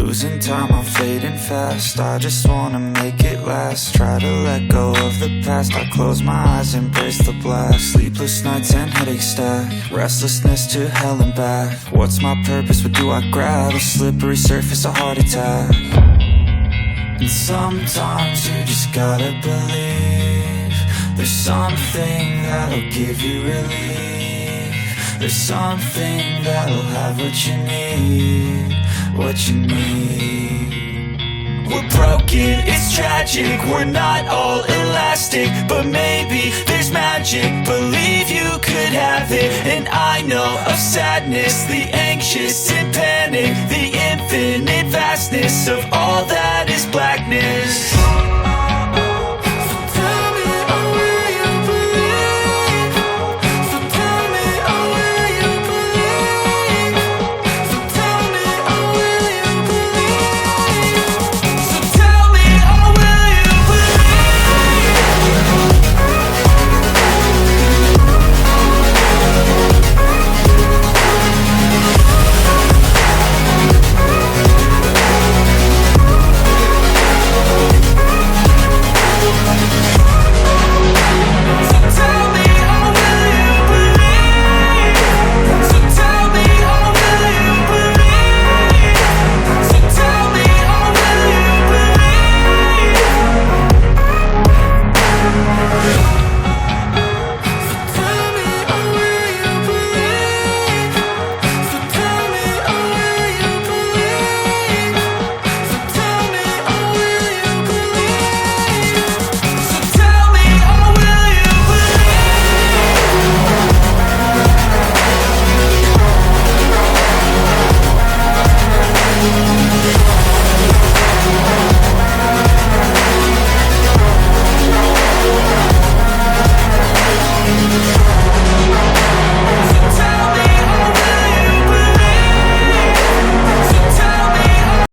Losing time, I'm fading fast. I just wanna make it last. Try to let go of the past. I close my eyes, embrace the blast. Sleepless nights and headaches stack. Restlessness to hell and back. What's my purpose, what do I grab? A slippery surface, a heart attack. And sometimes you just gotta believe there's something that'll give you relief. There's something that'll have what you need, what you need. We're broken, it's tragic, we're not all elastic, but maybe there's magic. Believe you could have it. And I know of sadness, the anxious and panic, the infinite vastness of all that is